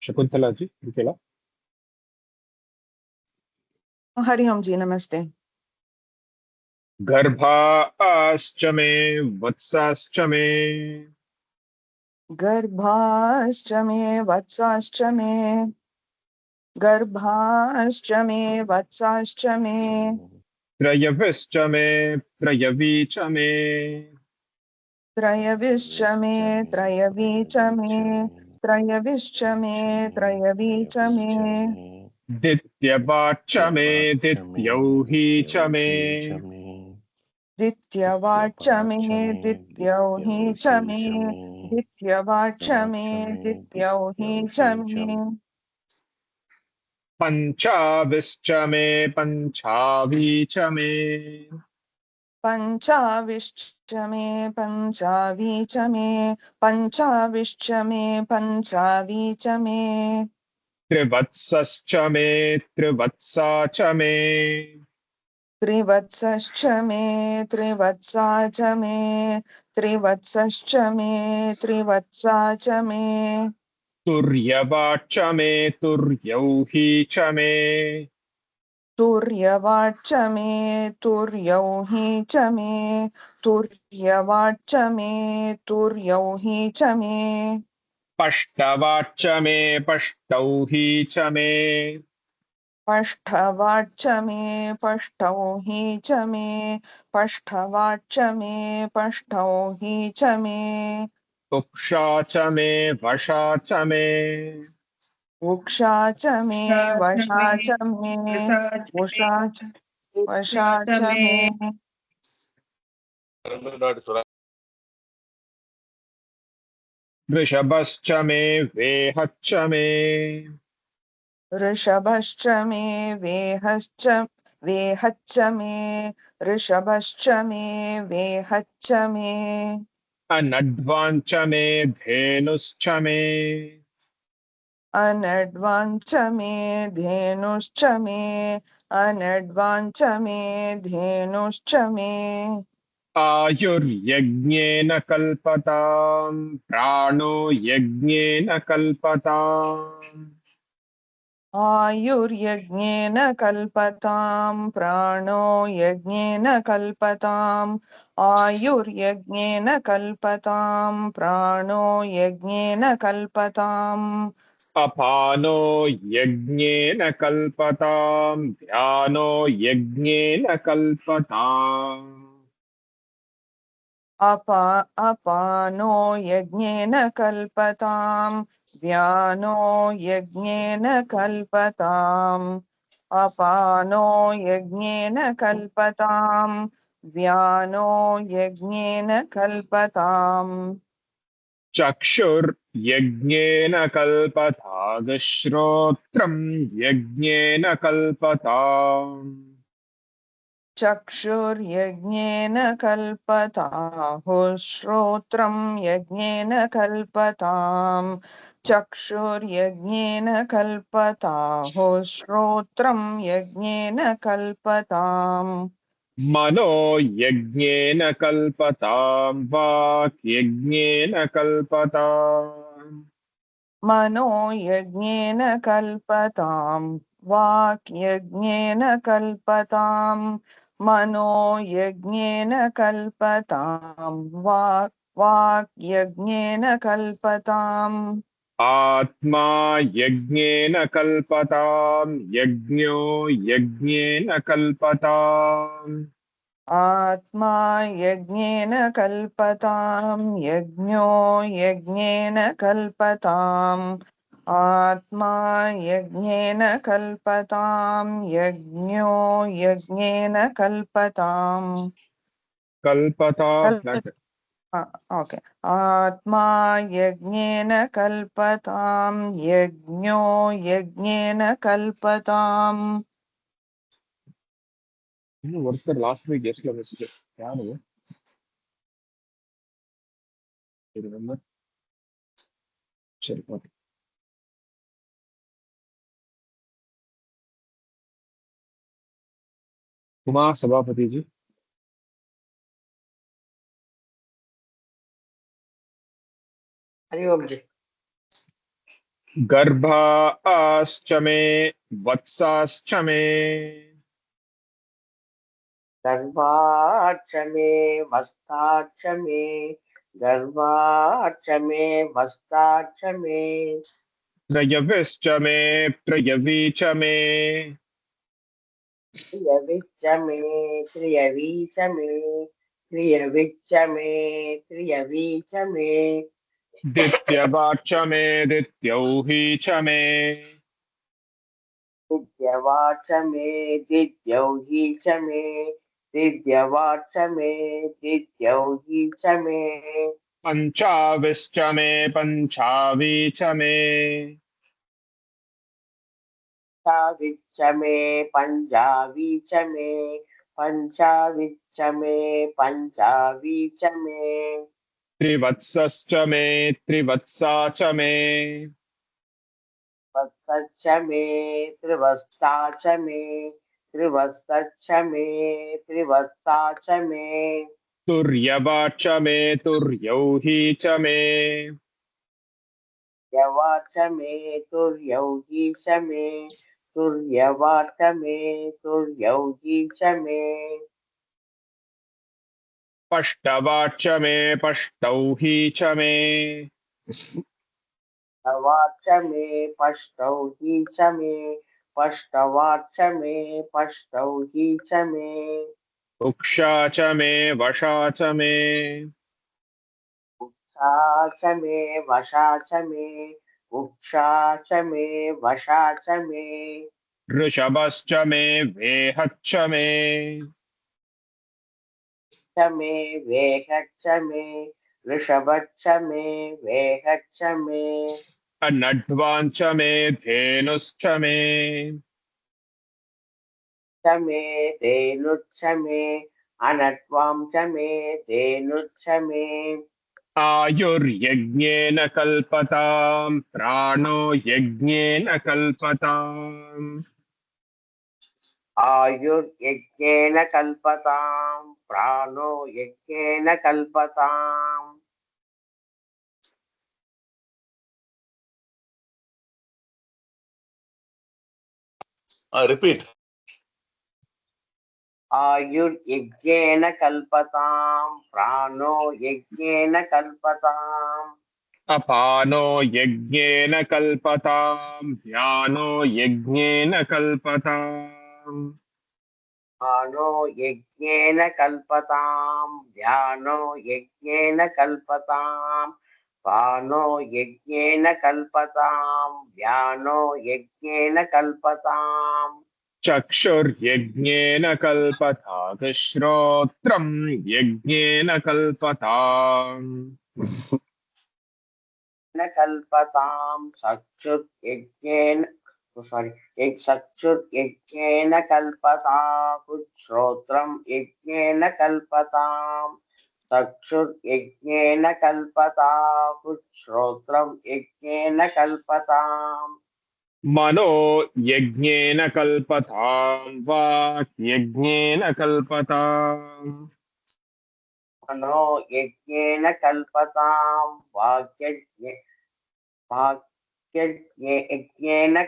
शकुंतला जी रुकेला। हरिओम जी, नमस्ते। गर्भाश्च मे वत्साश्च मे गर्भाश्च मे वत्साश्च मे गर्भाश्च मे वत्साश्च मे त्रयविश्च मे त्रयवी च मे त्रयविश्च मे त्रयवी च मे त्रयविश्च मे त्रयवी च मे दित्यवाच्च मे दित्यौ हि च मे दित्यवाच्च मे दित्यौ हि च मे दित्यवाच्च मे दित्यौ हि च मे पञ्चाविश्च मे पञ्चावी च मे पञ्चाविश्च मे पञ्चावी च मे पञ्चाविश्च मे पञ्चावी च मे त्रिवत्सश्च मे त्रिवत्सा च मे त्रिवत्सश्च मे त्रिवत्सा च मे त्रिवत्सश्च मे त्रिवत्सा च मे तुर्यवाच्च मे तुर्यौ हि च मे तुर्यवाच्च मे तुर्यौ हि च मे तुर्यवाच्च मे तुर्यौ हि च मे पष्टवाच्च मे पष्टौ हि च मे पष्ठवाच्च मे पष्ठौ हि च मे पष्ठवाच्च मे पष्ठौ हि च मे उक्षा च मे वशा च मे उक्षा च मे वशा च मे उषा च वशा च मे वृषभश्च मे वेहच्च मे ऋषभश्च मे वेहश्च वेहच्च मे ऋषभश्च मे वेहच्च मे अनड्वाञ्च मे धेनुश्च मे अनड्वाञ्च मे धेनुश्च मे अनड्वाञ्च मे धेनुश्च मे आयुर्यज्ञेन कल्पताम् प्राणो यज्ञेन कल्पताम् आयुर्यज्ञेन कल्पतां प्राणो यज्ञेन कल्पताम् आयुर्यज्ञेन कल्पतां प्राणो यज्ञेन कल्पताम् अपानो यज्ञेन कल्पताम् ध्यानो यज्ञेन कल्पताम् अपानो यज्ञेन कल्पताम् व्यानो यज्ञेन कल्पताम् अपानो यज्ञेन कल्पताम् व्यानो यज्ञेन कल्पताम् चक्षुर्यज्ञेन कल्पतागश्रोत्रम् यज्ञेन कल्पताम् चक्षुर्यज्ञेन कल्पताहुः श्रोत्रं यज्ञेन कल्पताम् चक्षुर्यज्ञेन कल्पताहुः श्रोत्रं यज्ञेन कल्पताम् मनो यज्ञेन कल्पताम् वाक् यज्ञेन कल्पताम् मनो यज्ञेन कल्पताम् वाक् यज्ञेन कल्पताम् मनो यज्ञेन कल्पताम् वाक् यज्ञेन कल्पताम् आत्मा यज्ञेन कल्पताम् यज्ञो यज्ञेन कल्पताम् आत्मा यज्ञेन कल्पताम् यज्ञो यज्ञेन कल्पताम् आत्मा यज्ञेन कल्पताम् यज्ञो यज्ञेन कल्पताम् कल्पता कल्प ओके आत्मा यज्ञेन कल्पताम् यज्ञो यज्ञेन कल्पताम् ஒருத்தர் லாஸ்ட் வீக் கெஸ்ட்ல வச்சுட்டு யாரு ரிமெம்பர் சரி ஓகே कुमार सभापति जी हरिओम जी। गर्भाश्च मे वत्साश्च मे गर्भाच्च मे वस्ताच्च मे गर्भाच्च मे वस्ताच्च मे त्रयविश्च मे त्रयवी च मे त्रियविच्च मे त्रियवी च मे त्रियविच्च मे त्रियवी च मे दित्यवाच मे दित्यौही च मे दिव्यवाच मे दिव्यौही च मे दिव्यवाच मे दिव्यौही च मे पञ्चाविश्च मे पञ्चावी च मे पञ्चाविच्च मे पञ्चावी च मे पञ्चाविच्च मे पञ्चावी च मे त्रिवत्सश्च मे त्रिवत्सा च मे वत्सच्च मे त्रिवत्सा च मे त्रिवत्सच्च मे त्रिवत्सा च मे तुर्यवाच मे तुर्यौही च मे यवाच मे तुर्यौही च मे तुर्यवाच मे तुर्यौही च मे पष्टवाच मे पष्टौही च मे वाच मे पष्टौही च मे पष्टवाच मे पष्टौही च मे उक्षा च मे वशा च मे उक्षा च मे वशा च मे उक्षा च मे वशा च मे वृषभश्च मे वेहच्च मे च मे वेहच्च मे ऋषभच्च मे वेहच्च मे अनड्वाञ्च मे धेनुश्च मे च मे धेनुच्च मे अनत्वां च मे धेनुच्च मे आयुर्यज्ञेन कल्पताम् प्राणो यज्ञेन कल्पताम् आयुर्यज्ञेन कल्पतां प्राणो यज्ञेन कल्पताम् Repeat. आयुर्यज्ञेन कल्पतां प्राणो यज्ञेन कल्पताम् अपानो यज्ञेन कल्पताम् ध्यानो यज्ञेन कल्पताम् प्राणो यज्ञेन कल्पतां ध्यानो यज्ञेन कल्पताम् प्राणो यज्ञेन कल्पतां ध्यानो यज्ञेन कल्पताम् चक्षुर्यज्ञेन कल्पतात् श्रोत्रम् यज्ञेन कल्पताम् न कल्पतां चक्षुर्यज्ञेन sorry एक चक्षुर्यज्ञेन कल्पतां श्रोत्रं यज्ञेन कल्पतां चक्षुर्यज्ञेन कल्पतां श्रोत्रं यज्ञेन कल्पताम् मनो यज्ञेन कल्पताम् वाक् यज्ञेन कल्पताम् मनो यज्ञेन कल्पतां वाक्यज्ञेन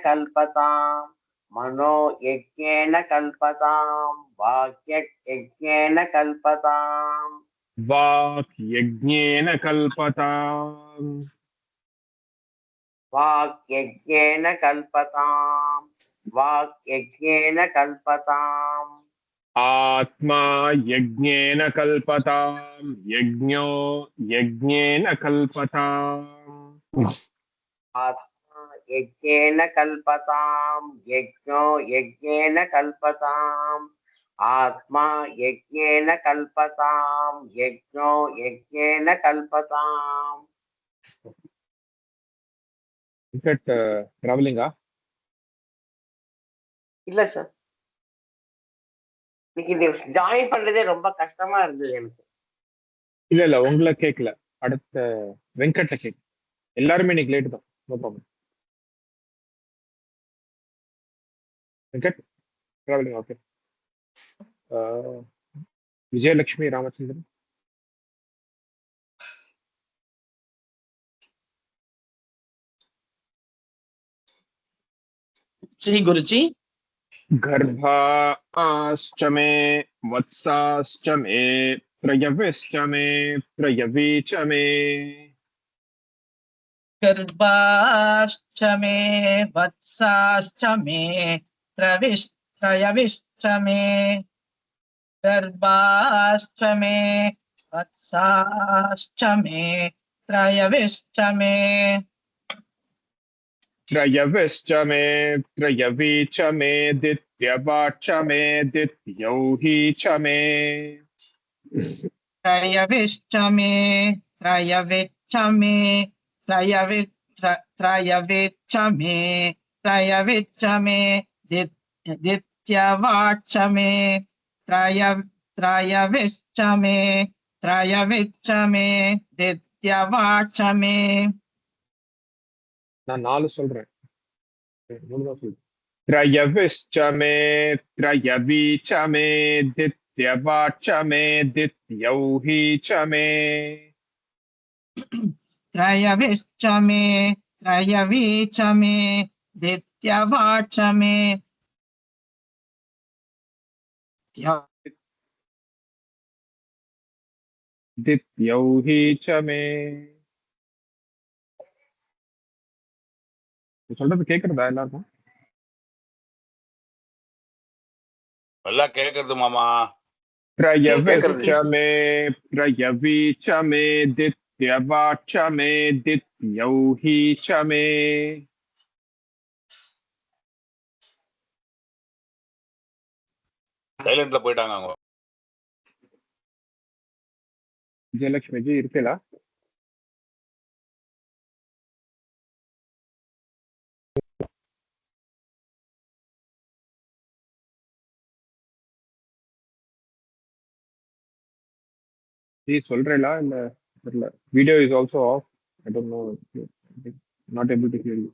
कल्पतां मनो यज्ञेन कल्पतां वाक्यज्ञेन कल्पताम् वाक् यज्ञेन कल्पताम् वाक्यज्ञेन कल्पतां वाक्यज्ञेन कल्पताम् आत्मा यज्ञेन कल्पताम् यज्ञो यज्ञेन कल्पताम् आत्मा यज्ञेन कल्पतां यज्ञो यज्ञेन कल्पताम् आत्मा यज्ञेन कल्पतां यज्ञो यज्ञेन कल्पताम् ट्रावलिंगा இல்ல சார் இன்னைக்கு இந்த ஜாயின் பண்றதே ரொம்ப கஷ்டமா இருந்தது எனக்கு இல்ல இல்ல உங்களை கேட்கல அடுத்த வெங்கட்ட கேக் எல்லாருமே இன்னைக்கு லேட் தான் no problem Venkat travelling okay Vijayalakshmi Ramachandran Shri Guruji. गर्भाश्च मे वत्साश्च मे त्रयविश्च मे त्रयवी च मे गर्भाश्च मे वत्साश्च मे त्रयविश्च मे गर्भाश्च मे वत्साश्च मे त्रयविश्च मे त्रयविश्च मे त्रयवी च मे द्वितीयवाच्च मे द्वितीयौही च मे त्रयविश्च मे त्रयविच्च मे त्रयविच्च मे त्रयविच्च मे द्वितीयवाच्च मे त्रयविश्च मे त्रयविच्च मे द्वितीयवाच्च मे நான் 4 சொல்றேன் 3 தான் சொல்றேன் त्रयविश्च मे त्रयवी च मे द्वितीयवाच्च मे द्वितीयौही च मे त्रयविश्च मे त्रयवी च मे द्वितीयवाच्च मे द्वितीयौही च मे சொல்றது கேக்குறதா எல்லாருக்கும் நல்லா கேக்குறது மாமா. त्रयविश्च मे त्रयवी च मे द्वितीयवाच्च मे द्वितीयौही च मे சைலண்ட்ல போயிட்டாங்க அவங்க. விஜயலட்சுமி ஜி இருக்கலா ஜி சொல்றேலா இல்ல தெரியல video is also off I don't know not able to hear you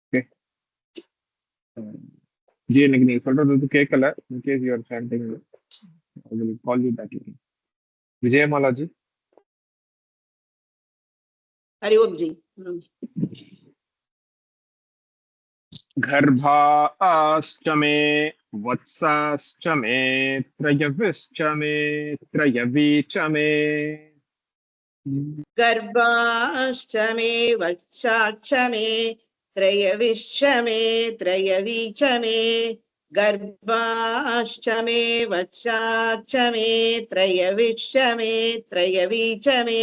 okay ji எனக்கு நீங்க சொல்றது வந்து கேட்கல in case you are chanting I will call you back again Vijayamala ji Hari Om ji. गर्भाश्च मे वत्साश्च मे त्रयविश्च मे त्रयवी च मे गर्भाश्च मे वत्साश्च मे त्रयविश्च मे त्रयवी च मे गर्भाश्च मे वत्साश्च मे त्रयविश्च मे त्रयवी च मे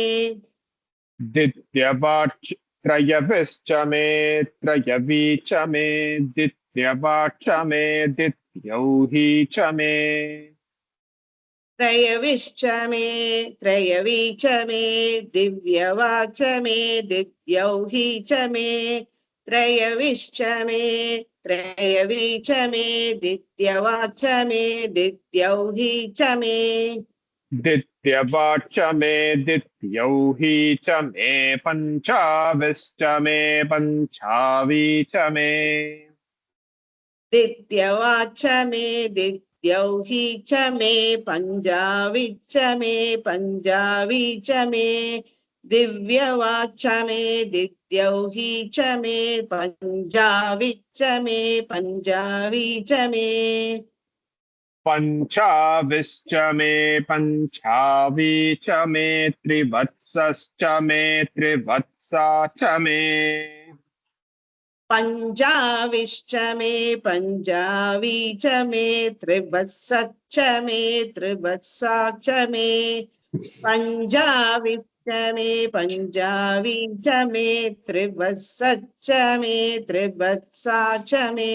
द्वितीयवाच्च त्रयविश्च मे त्रयवी च मे द्वितीयवाच्च मे द्वितीयौही च मे त्रयविश्च मे त्रयवी च मे दिव्यवाच मे दिव्यौही च मे त्रयविश्च मे त्रयवी च मे दिव्यवाच मे दिव्यौही च मे द्वितीयवाच्च मे द्वितीयौही च मे पञ्चाविश्च मे पञ्चावी च मे दिव्यवाच मे दिव्यौही च मे पञ्जावी च मे पञ्जावी च मे दिव्यवाच मे दिव्यौही च मे पञ्जावी च मे पञ्जावी च मे पञ्चाविश्च मे पञ्चावी च मे त्रिवत्सश्च मे त्रिवत्सा च मे पञ्जाविश्च मे पञ्जावी च मे त्रिवत्सश्च मे त्रिवत्सा च मे पञ्जाविश्च मे पञ्जावी च मे त्रिवत्सश्च मे त्रिवत्सा च मे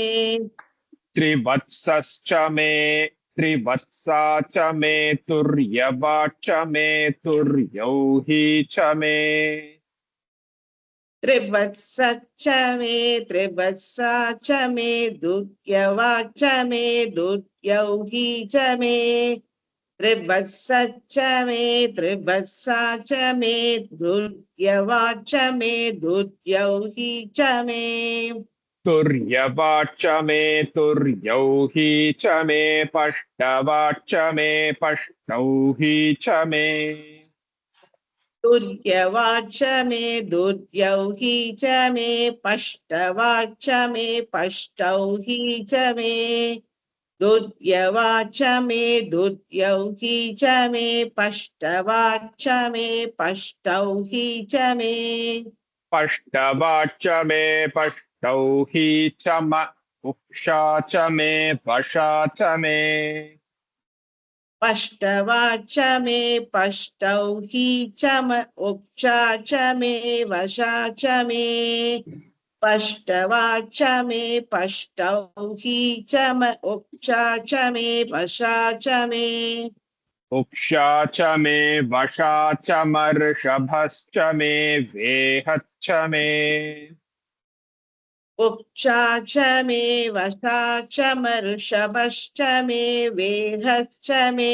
त्रिवत्सश्च मे त्रिवत्सा च मे तुर्यवाच्च मे तुर्यौही च मे त्रिवत्सश्च मे त्रिवत्सा च मे दुर्यवाच मे दुर्यौही च मे त्रिवत्सश्च मे त्रिवत्सा च मे दुर्यवाच मे दुर्यौही च मे तुर्यवाच्च मे तुर्यौही च मे पष्टवाच्च मे पष्टौही च मे तुर्यवाच मे दुर्यौहि च मे पष्टवाच मे पष्टौहि च मे दुर्यवाच मे दुर्यौहि च मे पष्टवाच मे पष्टौहि च मे पष्टवाच मे पष्टौहि च म उक्षा च मे वशा च मे पष्टवाच मे पष्टौहि च म उक्षा च मे वशा च मे पष्टवाच मे पष्टौहि च म उक्षा च मे वशा च मे उक्षा च मे वशा च मर्षभश्च मे वेहच्च मे उक्षा च मे वशा च मर्षभश्च मे वेहश्च मे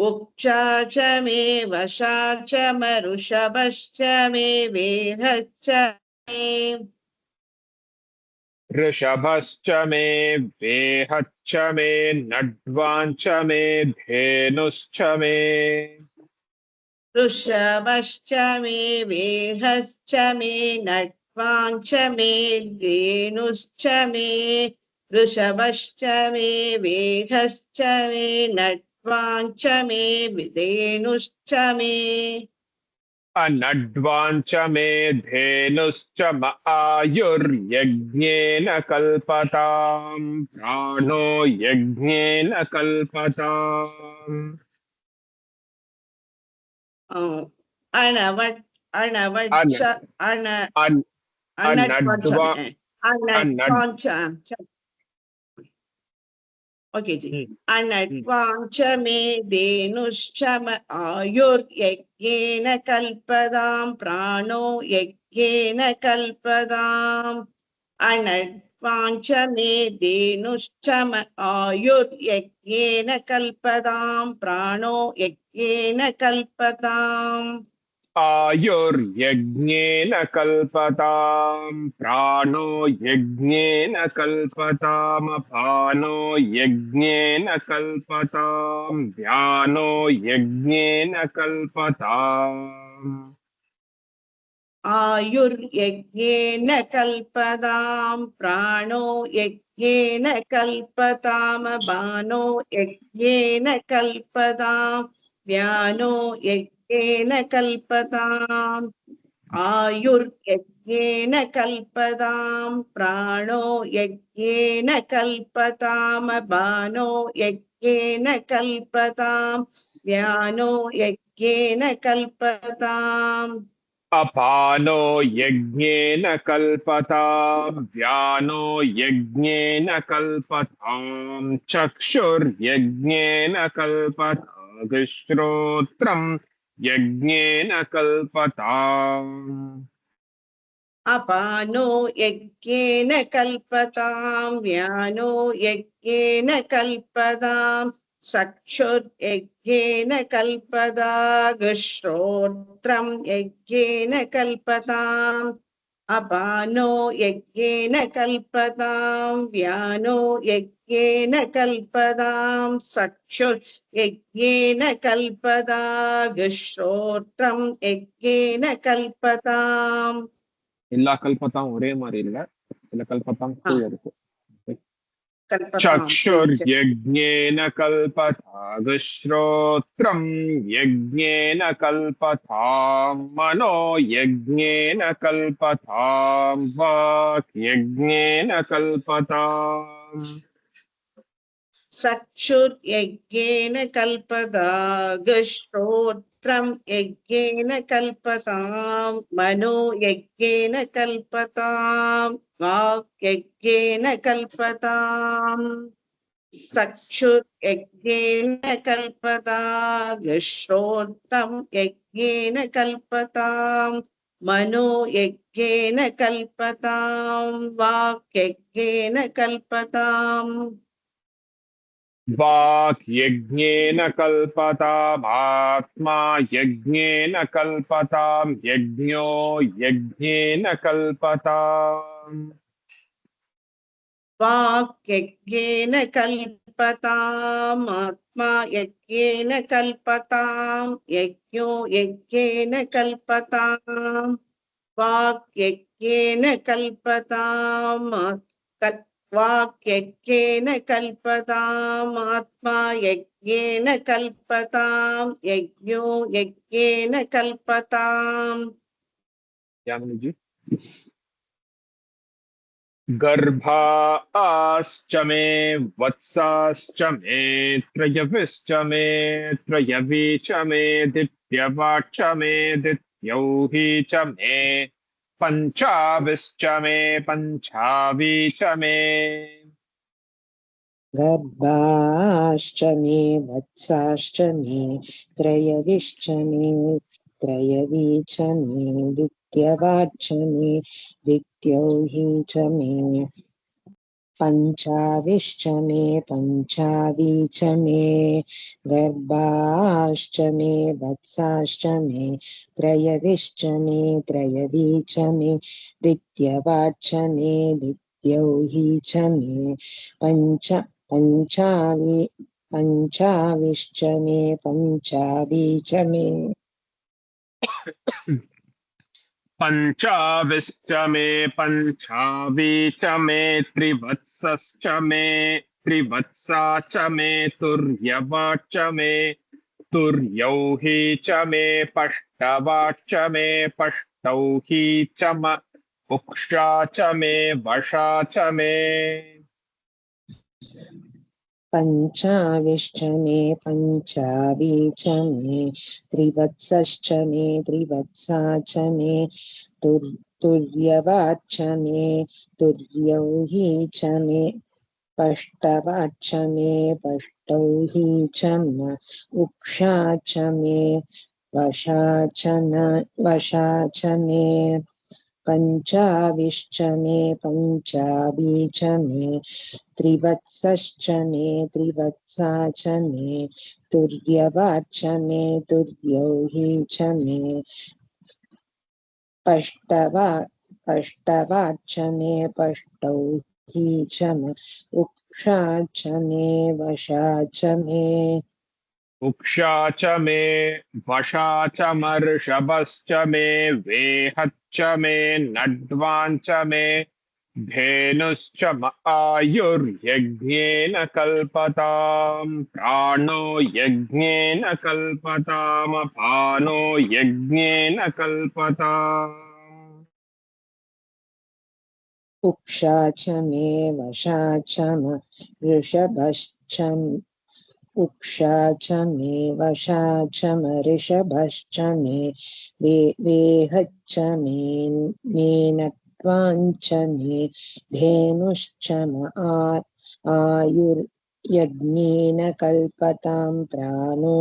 उक्षा च मे वशा च मरुषभश्च मे वेहश्च मे ऋषभश्च मे वेहच्च मे नड्वाञ्च मे धेनुश्च मे वृषभश्च मे वेहश्च मे नट्वाञ्च मे धेनुश्च मे वृषभश्च मे वेहश्च मे नट्वाञ्च मे धेनुश्च मे अनड्वाञ्च मे धेनुश्च म आयुर्यज्ञेन कल्पताम् प्राणो यज्ञेन कल्पताम् अणवट् अन अणवच्च अण अन अनट्वाञ्च अनड्वा मे अनड् अनट्वाञ्च ओके जी अनट्वाञ्च मे धेनुश्च म आयुर्यज्ञेन कल्पतां प्राणो यज्ञेन कल्पताम् अनट्वाञ्च मे धेनुश्च म आयुर्यज्ञेन कल्पतां प्राणो यज्ञेन कल्पताम् आयुर्यज्ञेन कल्पताम् प्राणो यज्ञेन कल्पतामपानो यज्ञेन कल्पताम् व्यानो यज्ञेन कल्पताम् आयुर्यज्ञेन कल्पतां प्राणो यज्ञेन कल्पतामपानो यज्ञेन कल्पतां व्यानो यज्ञेन कल्पताम् आयुर्यज्ञेन कल्पतां प्राणो यज्ञेन कल्पतामपानो यज्ञेन कल्पतां व्यानो यज्ञेन कल्पताम् अपानो यज्ञेन कल्पताम् व्यानो यज्ञेन कल्पताम् चक्षुर्यज्ञेन कल्पताम् श्रोत्रम् यज्ञेन कल्पताम् अपानो यज्ञेन कल्पतां व्यानो यज्ञेन कल्पतां चक्षुर्यज्ञेन कल्पताश्रोत्रं यज्ञेन कल्पताम् अपानो यज्ञेन कल्पतां व्यानो यज्ञेन कल्पतां चक्षुर्यज्ञेन कल्पताश्रोत्रं यज्ञेन कल्पताम् எல்லா கல்பத்தாம் ஒரே மாதிரி இல்ல சில கல்பத்தாம் கூட இருக்கு कल्पताम् चक्षुर्यज्ञेन कल्पताश्रोत्रम् यज्ञेन कल्पताम् मनो यज्ञेन कल्पताम् वाक् यज्ञेन कल्पताम् चक्षुर्यज्ञेन कल्पताश्रोत्रं यज्ञेन कल्पतां मनो यज्ञेन कल्पतां वाक् यज्ञेन कल्पताम् चक्षुर्यज्ञेन कल्पताश्रोत्रं यज्ञेन कल्पतां मनो यज्ञेन कल्पतां वाक् यज्ञेन कल्पताम् वाक् यज्ञेन कल्पतामात्मा यज्ञेन कल्पताम् यज्ञो यज्ञेन कल्पताम् वाक्यज्ञेन कल्पताम् आत्मा यज्ञेन कल्पताम् यज्ञो यज्ञेन कल्पताम् वाक्यज्ञेन कल्पताम् वाक्यज्ञेन कल्पताम् आत्मा यज्ञेन कल्पताम् यज्ञो यज्ञेन कल्पताम् यामिनी जी गर्भाश्च मे वत्साश्च मे त्रयविश्च मे त्रयवी च मे दित्यवाच मे दित्यौही च मे पंचाविश्च मे पंचावी च मे गर्भाश्च मे वत्साश्च मे त्रयविश्च मे त्रयवी च मे दित्यवाच मे दित्यौही च मे पंचाविश्च मे पंचावी च मे गर्भाश्च मे वत्साश्च मे त्रयविश्च मे त्रयवी च मे दित्यवाच मे दित्यौही च मे पंचाविश्च मे पंचावी च मे पंचाविश्च मे पंचावी च मे त्रिवत्सश्च मे त्रिवत्सा च मे तुर्यवाच मे तुर्यौही च मे पष्टवाच मे पष्टौही च म उक्षा च मे वशा च मे पंचाविश्च मे पंचावी च मे त्रिवत्सश्च मे त्रिवत्सा च मे तुर्यवाच मे तुर्यौही च मे पष्टवाच मे पष्टौही च म उक्षा च मे वशा च मे पंचाविश्च मे पंचावी च मे त्रिवत्सश्च मे त्रिवत्सा च मे तुर्यवाच मे तुर्यौही च मे पष्टवाच मे पष्टौही च म उक्षा च मे वशा च मे उक्षा च मे वशा च मर्षभश्च मे वेहच्च मे नड्वाञ्च मे धेनुश्च म आयुर्यज्ञेन कल्पताम् प्राणो यज्ञेन कल्पताम् अपानो यज्ञेन कल्पताम् उक्षा च मे वशा च म ऋषभश्च उक्षा च मे वशा च मऋषभश्च मे वेहच्च मे नट्वाञ्च मे धेनुश्च म आयुर्यज्ञेन कल्पतां प्राणो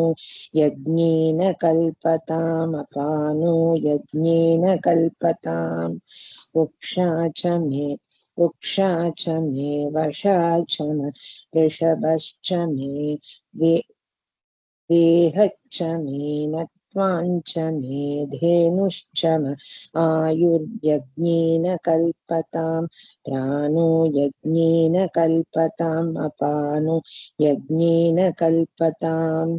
यज्ञेन कल्पताम् अपानो यज्ञेन कल्पताम् उक्षा च मे वशा च म ऋषभश्च मे वेहच्च मे नट्वाञ्च मे धेनुश्च म आयुर्यज्ञेन कल्पतां प्राणो यज्ञेन कल्पताम् अपानो यज्ञेन कल्पताम्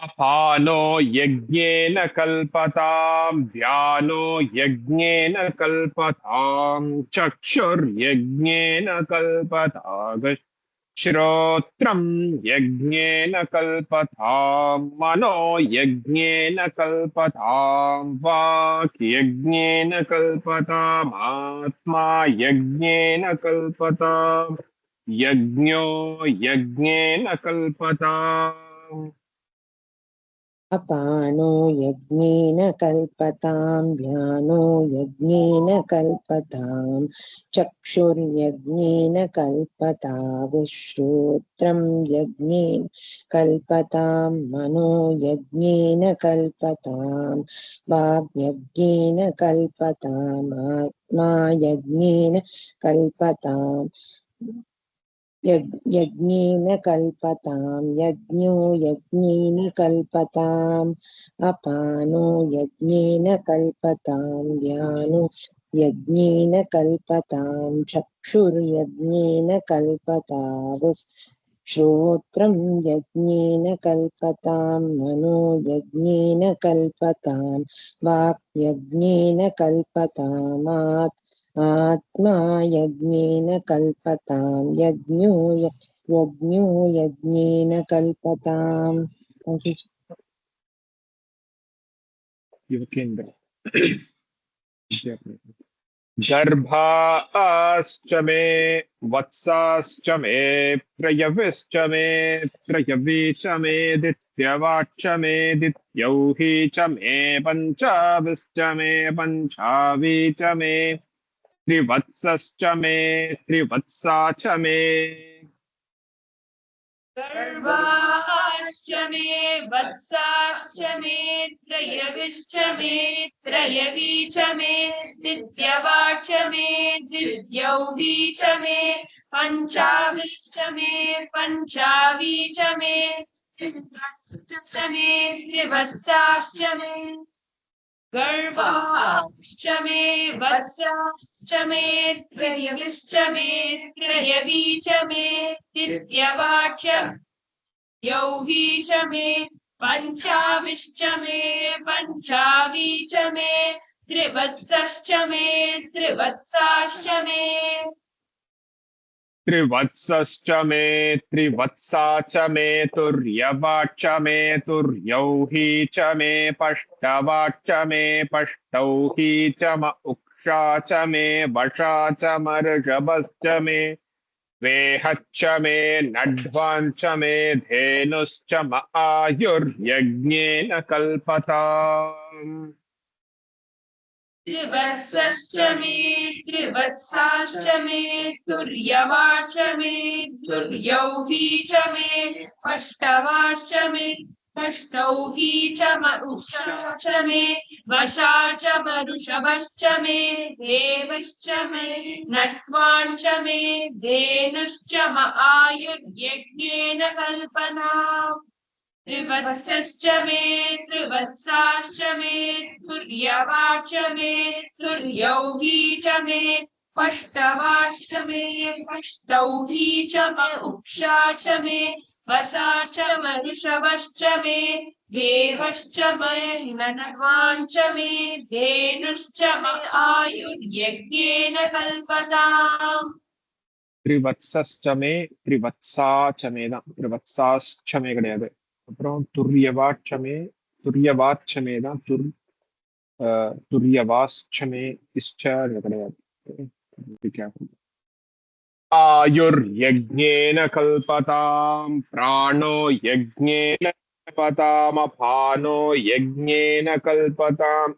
अपानो यज्ञेन कल्पताम् व्यानो यज्ञेन कल्पताम् चक्षुर्यज्ञेन कल्पताम् श्रोत्रम् यज्ञेन कल्पताम् मनो यज्ञेन कल्पताम् वाक् यज्ञेन कल्पताम् आत्मा यज्ञेन कल्पताम् यज्ञो यज्ञेन कल्पताम् अपानो यज्ञेन कल्पतां व्यानो यज्ञेन कल्पतां चक्षुर्यज्ञेन कल्पतां श्रोत्रं यज्ञेन कल्पतां मनो यज्ञेन कल्पतां वाग्यज्ञेन कल्पताम् आत्मा यज्ञेन कल्पताम् यज्ञेन कल्पतां यज्ञो यज्ञेन कल्पताम् अपानो यज्ञेन कल्पतां व्यानो यज्ञेन कल्पतां चक्षुर्यज्ञेन कल्पतावस् श्रोत्रं यज्ञेन कल्पतां मनो यज्ञेन कल्पतां वाक् यज्ञेन कल्पतामात् आत्मा यज्ञेन कल्पतां यज्ञो यज्ञेन कल्पताम् युवकेन्द्र गर्भाश्च मे वत्साश्च मे प्रयविश्च मे प्रयवी च मे दित्यवाच्च मे दित्यौही च मे पञ्चाविश्च मे पञ्चावी च मे त्रिवत्सश्च मे त्रिवत्सा च मे गर्भाश्च मे वत्साश्च मे त्रयविश्च मे त्रयवी च मे दित्यवाश्च मे दित्यौही च मे पञ्चाविश्च मे पञ्चावी च मे त्रिवत्सश्च मे त्रिवत्साश्च मे गर्भाश्च मे वत्साश्च मे त्रयविश्च मे त्रयवी च मे दित्यवाच्च यौही च मे पञ्चाविश्च मे पञ्चावी च मे त्रिवत्सश्च मे त्रिवत्साश्च मे त्रिवत्सश्च मे त्रिवत्सा च मे तुर्यवाच्च मे तुर्यौही च मे पष्टवाच्च मे पष्टौही च म उक्षा च मे वशा च मर्षभश्च मे वेहच्च मे नड्वाञ्च मे धेनुश्च म आयुर्यज्ञेन कल्पताम् त्रिवत्सश्च मे त्रिवत्साश्च मे तुर्यवाश्च मे तुर्यौही च मे पष्टवाश्च मे पष्टौही च मरुषा च मे वशा च मरुषभश्च मे देवश्च मे नट्वाञ्च मे धेनुश्च म आयुर्यज्ञेन कल्पनाम् त्रिवत्सश्च मे त्रिवत्साश्च मे तुर्यवाश्च मे तुर्यौही च मे पष्टवाश्च मे पष्टौही च म उक्षा च मे वशा च मऋषभश्च मे देवश्च मे नट्वाञ्च मे धेनुश्च म आयुर्यज्ञेन कल्पताम् त्रिवत्सश्च मे त्रिवत्सा च मे தான் त्रिवत्साश्च मे கிடையாது அப்புறம் துர்யவாச்ச மே துர்யவாச்ச மே தான் துர்யவாश्च मे இஷ்ட கிடையாது Be careful. आयुर्यज्ञेन कल्पतां प्राणो यज्ञेन कल्पतामपानो यज्ञेन कल्पताम्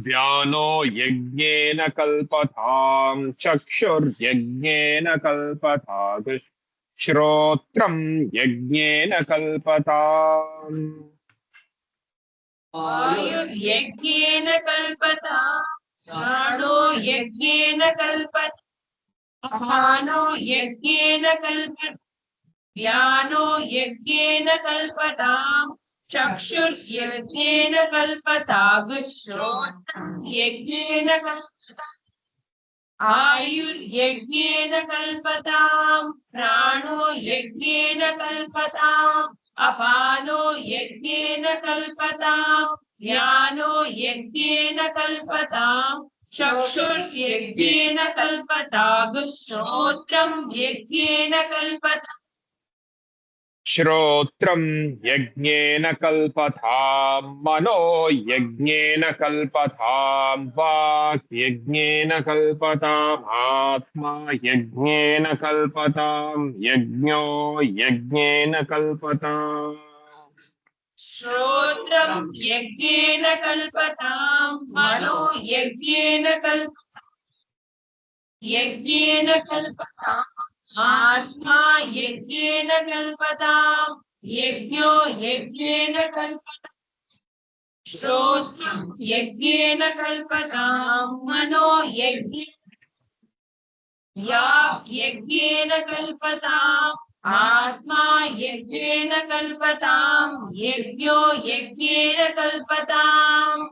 व्यानो यज्ञेन कल्पतां चक्षुर्यज्ञेन कल्पताम् श्रोत्रं यज्ञेन कल्पताम् आयुर्यज्ञेन कल्पता प्राणो यज्ञेन कल्पत अपानो यज्ञेन कल्पत व्यानो यज्ञेन कल्पताम् चक्षुर्यज्ञेन कल्पतागुश्रोत्रं यज्ञेन कल्पता आयुर्यज्ञेन कल्पताम् प्राणो यज्ञेन कल्पताम् अपानो यज्ञेन कल्पताम् व्यानो यज्ञेन कल्पताम् चक्षुर्यज्ञेन कल्पतागुश्रोत्रं यज्ञेन कल्पता श्रोत्रं यज्ञेन कल्पतां मनो यज्ञेन कल्पतां वाक् यज्ञेन कल्पताम् आत्मा यज्ञेन कल्पतां यज्ञो यज्ञेन कल्पताम् श्रोत्रं यज्ञेन कल्पताम् मनो यज्ञेन यज्ञेन कल्पताम् आत्मा यज्ञेन कल्पताम् यज्ञो यज्ञेन कल्पताम् श्रोत्रं यज्ञेन कल्पताम् मनो यज्ञेन कल्पताम् आत्मा यज्ञेन कल्पताम् यज्ञो यज्ञेन कल्पताम्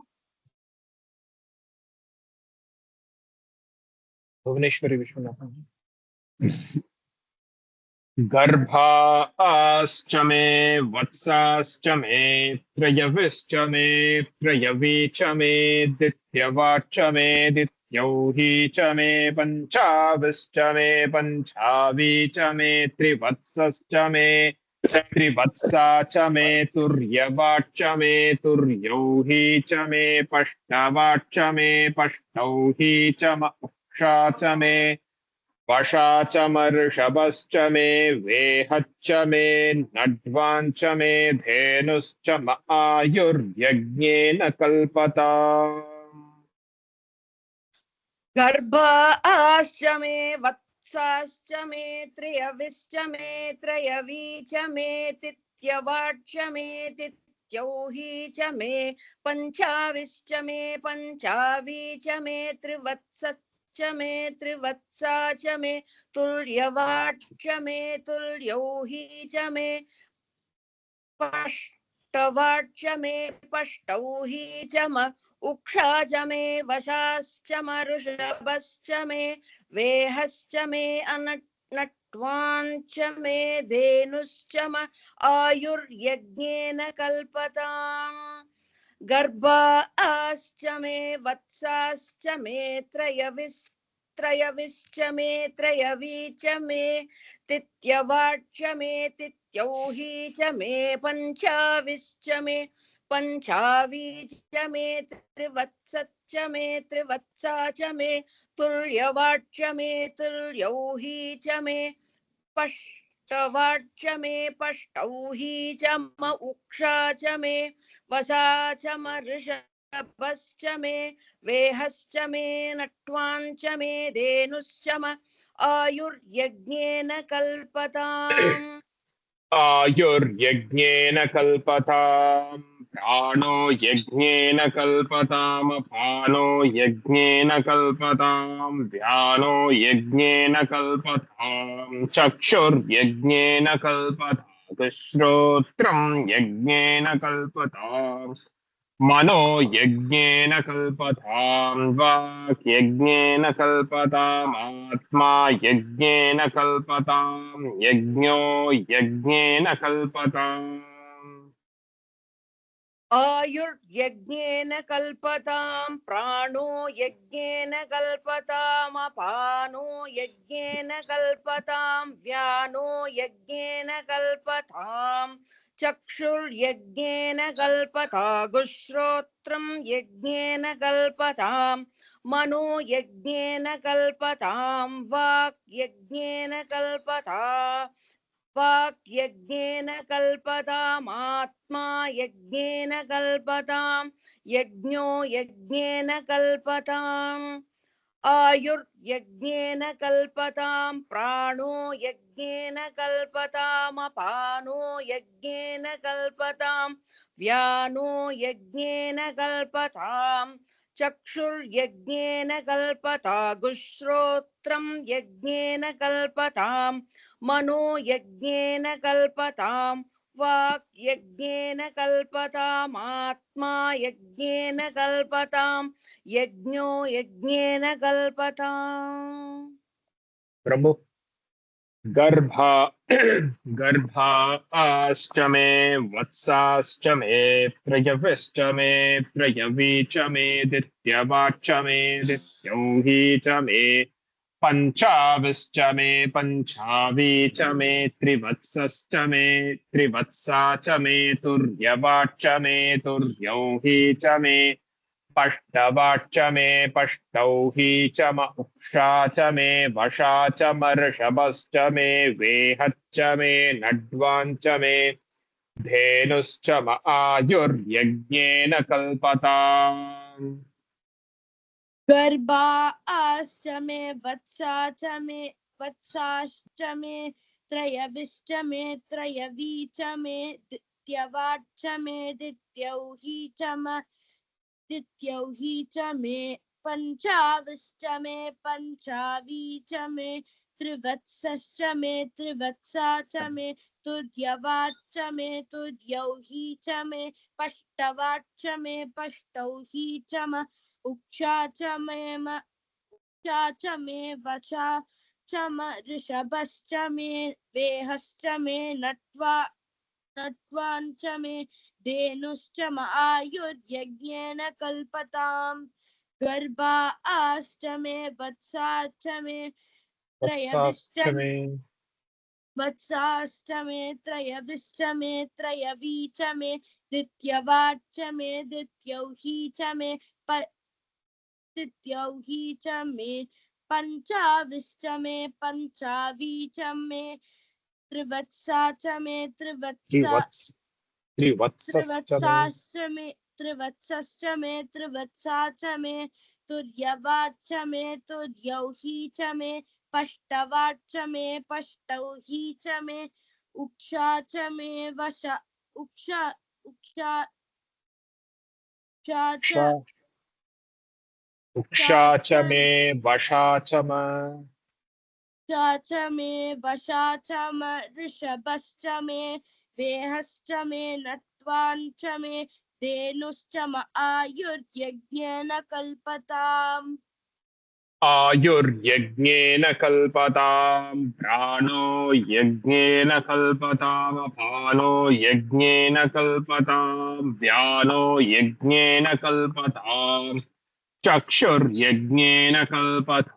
भुवनेश्वरी विश्वनाथन जी। गर्भाश्च मे वत्साश्च मे त्रयविश्च मे त्रयवी च मे दित्यवाच्च मे दित्यौही च मे पञ्चाविश्च मे पञ्चावी च मे त्रिवत्सश्च मे त्रिवत्सा च मे तुर्यवाच्च मे तुर्यौही च मे पष्टवाच्च मे पष्टौही च म उक्षा च मे वशा च मर्षभश्च मे वेहच्च मे नड्वाञ्च मे धेनुश्च म आयुर्यज्ञेन कल्पता गर्भाश्च मे वत्साश्च मे त्रयविश्च मे त्रयवी च मे तित्यवाच्च मे तित्यौही च मे पञ्चाविश्च मे पञ्चावी च मे त्रिवत्सश्च मे त्रिवत्सा च मे तुल्यवाच्च मे तुल्यौही च मे पष्टवाच्च मे पष्टौही च म उक्षा च मे वशाश्च मरुषभश्च मे वेहश्च मे नट्वाञ्च मे धेनुश्च म आयुर्यज्ञेन कल्पताम् गर्भाश्च मे वत्साश्च मे त्रयविश्च मे त्रयवी च मे तित्यवाच्च मे तित्यौही च मे पञ्चाविश्च मे पञ्चावी च मे त्रिवत्सश्च मे त्रिवत्सा च मे तुल्यवाच्च मे तुल्यौही च मे पष्टवाच्च मे पष्टौही च म उक्षा च मे वसा च मर्षभश्च मे वेहश्च मे नट्वाञ्च मे धेनुश्च म आयुर्यज्ञेन कल्पताम् आयुर्यज्ञेन कल्पताम् प्राणो यज्ञेन कल्पताम् अपानो यज्ञेन कल्पताम् व्यानो यज्ञेन कल्पताम् चक्षुर्यज्ञेन कल्पताम् श्रोत्रम् यज्ञेन कल्पताम् मनो यज्ञेन कल्पताम् वाक् यज्ञेन कल्पतामात्मा यज्ञेन कल्पताम् यज्ञो यज्ञेन कल्पताम् आयुर्यज्ञेन कल्पताम् प्राणो यज्ञेन कल्पताम् अपानो यज्ञेन कल्पताम् व्यानो यज्ञेन कल्पताम् चक्षुर्यज्ञेन कल्पतागुश्रोत्रम् यज्ञेन कल्पताम् मनो यज्ञेन कल्पताम् वाक् यज्ञेन कल्पता वाक् यज्ञेन कल्पतामात्मा यज्ञेन कल्पताम् यज्ञो यज्ञेन कल्पताम् आयुर्यज्ञेन कल्पताम् प्राणो यज्ञेन कल्पताम् अपानो यज्ञेन कल्पताम् व्यानो यज्ञेन कल्पताम् चक्षुर्यज्ञेन कल्पतागुश्रोत्रम् यज्ञेन कल्पताम् मनो यज्ञेन कल्पताम् वाक् यज्ञेन कल्पतामात्मा यज्ञेन कल्पताम् यज्ञो यज्ञेन कल्पताम् प्रभु गर्भा गर्भाश्च मे वत्साश्च मे त्रयविश्च मे त्रयवी च मे दित्यवाच्च मे दित्यौही च मे पञ्चाविश्च मे पञ्चावी च मे त्रिवत्सश्च मे त्रिवत्सा च मे तुर्यवाच्च मे तुर्यौही च मे पष्टवाच्च मे पष्टौही च म उक्षा च मे वशा च मर्षभश्च मे वेहच्च मे नड्वाञ्च मे धेनुश्च म आयुर्यज्ञेन कल्पताम् गर्भाश्च मे वत्साश्च मे त्रयविश्च मे त्रयवी च मे दित्यवाच्च मे दित्यौही च मे पञ्चाविश्च मे पञ्चावी च मे त्रिवत्सश्च मे त्रिवत्सा च मे तुर्यवाच्च मे तुर्यौही च मे पष्टवाच्च मे पष्टौही च म उक्षा च उक्षा च मे वशा च म ऋषभश्च मे वेहश्च मे नट्वाञ्च मे धेनुश्च म आयुर्यज्ञेन कल्पताम् गर्भाश्च मे वत्सा च मे त्रयविश्च मे त्रयवी च मे दित्यवाच्च मे दित्यौही च मे दित्यौही च मे पञ्चाविश्च मे पञ्चावी च मे त्रिवत्सा च मे त्रिवत्सश्च मे त्रिवत्सा च मे तुर्यवाच्च मे तुर्यौही च मे पष्टवाच्च मे पष्टौही च मे उक्षा च मे वशा उक्षा च मे वशा च मे वशा च म ऋषभश्च मे वेहश्च मे नट्वाञ्च मे धेनुश्च म आयुर्यज्ञेन कल्पताम् आयुर्यज्ञेन कल्पताम् प्राणो यज्ञेन कल्पताम् अपानो यज्ञेन कल्पताम् व्यानो यज्ञेन कल्पताम् चक्षुर्यज्ञेन कल्पताम्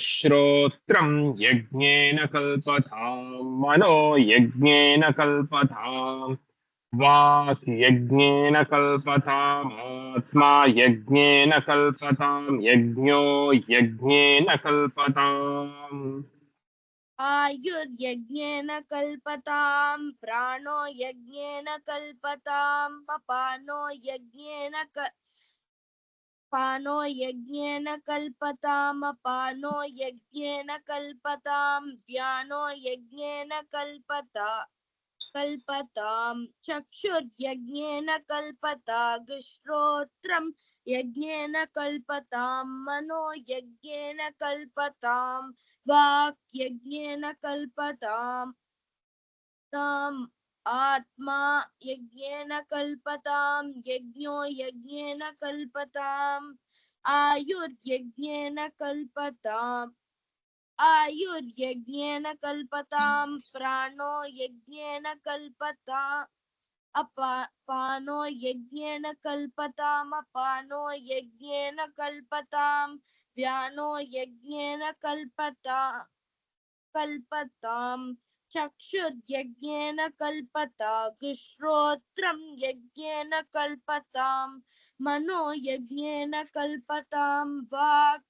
श्रोत्रं यज्ञेन कल्पताम् मनो यज्ञेन कल्पताम् वाक् यज्ञेन कल्पताम् आत्मा यज्ञेन कल्पताम् यज्ञो यज्ञेन कल्पताम् आयुर्यज्ञेन कल्पताम् प्राणो यज्ञेन कल्पताम् अपानो यज्ञेन कल्पताम् अपानो यज्ञेन कल्पताम् व्यानो यज्ञेन कल्पताम् चक्षुर्यज्ञेन कल्पताम् श्रोत्रं यज्ञेन कल्पताम् मनो यज्ञेन कल्पताम् वाक् यज्ञेन कल्पताम् आत्मा यज्ञेन कल्पताम् यज्ञो यज्ञेन कल्पताम् आयुर्यज्ञेन कल्पताम् प्राणो यज्ञेन कल्पताम् अपानो यज्ञेन कल्पताम् अपानो यज्ञेन कल्पताम् व्यानो यज्ञेन कल्पताम् चक्षुर्यज्ञेन कल्पताम् श्रोत्रं यज्ञेन कल्पताम् मनो यज्ञेन कल्पताम् वाक्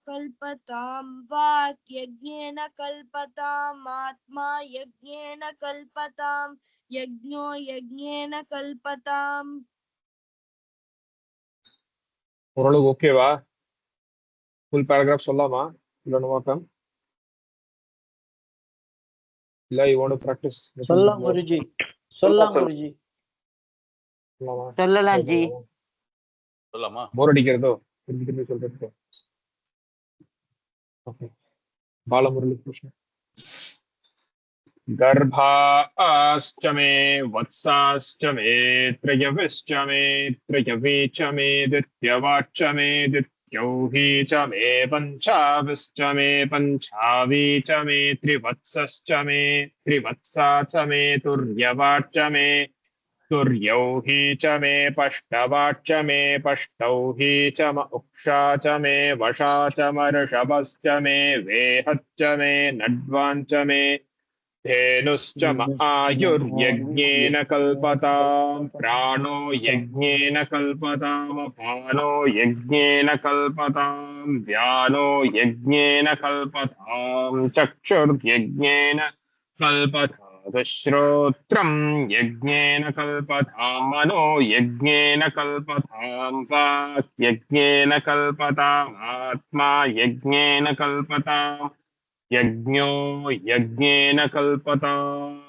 कल्पताम् वाक् यज्ञेन कल्पताम् आत्मा यज्ञेन कल्पताम् यज्ञो यज्ञेन कल्पताम् ஓரளவுக்கு ஓகேவா ஃபுல் பேராகிராஃப் சொல்லாமா இல்ல நோக்கம் இல்ல யூ வாண்ட் டு பிராக்டிஸ் சொல்லலாம் குருஜி சொல்லலாம் குருஜி சொல்லலாம் ஜி சொல்லலாமா போர் அடிக்கிறதோ திருப்பி திருப்பி சொல்றது ஓகே பாலமுரளி கிருஷ்ணன் गर्भाश्च मे वत्साश्च मे त्रयविश्च मे त्रयवी च मे दित्यवाच्च मे दित्यौही च मे पञ्चाविश्च मे पञ्चावी च मे त्रिवत्सश्च मे त्रिवत्सा च मे तुर्यवाच्च मे तुर्यौही च मे पष्टवाच्च मे पष्टौही च म उक्षा च मे वशा च मर्षभश्च मे वेहच्च मे नड्वाञ्च मे धेनुश्च आयुर्यज्ञेन कल्पताम् प्राणो यज्ञेन कल्पताम् अपानो यज्ञेन कल्पताम् व्यानो यज्ञेन कल्पताम् चक्षुर्यज्ञेन कल्पताम् श्रोत्रं यज्ञेन कल्पताम् मनो यज्ञेन कल्पताम् वाक् यज्ञेन कल्पताम् आत्मा यज्ञेन कल्पताम् यज्ञो यज्ञेन कल्पताम्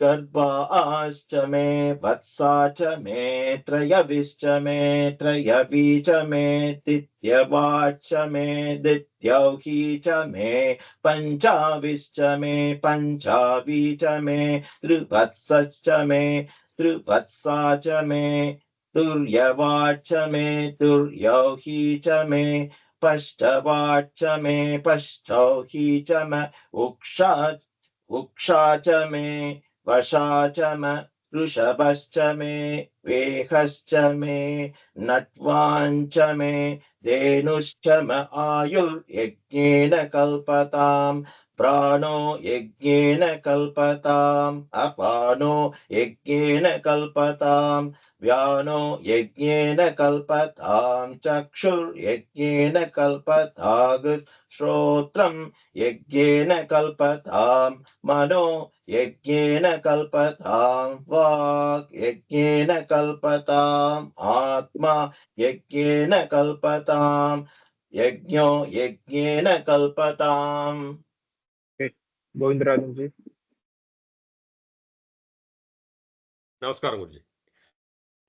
गर्भाश्च मे वत्सा च मे त्रयविश्च मे त्रयवी च मे दित्यवाच्च मे दित्यौही च मे पञ्चाविश्च मे पञ्चावी च मे त्रिवत्सश्च मे त्रिवत्सा च मे तुर्यवाच मे तुर्यौ हि च मे पष्टवाच मे पष्टौ हि च म उक्षा च मे वशा च म वृषभश्च मे वेहश्च मे नट्वाञ्च मे धेनुश्च म आयुर्यज्ञेन कल्पताम् प्राणो यज्ञेन कल्पताम् अपानो यज्ञेन कल्पताम् व्यानो यज्ञेन कल्पताम् चक्षुर्यज्ञेन कल्पताम् श्रोत्रम् यज्ञेन कल्पताम् मनो यज्ञेन कल्पताम् वाक् यज्ञेन कल्पताम् आत्मा यज्ञेन कल्पताम् यज्ञो यज्ञेन कल्पताम्। गोविंदराजन जी। नमस्कार गुरुजी।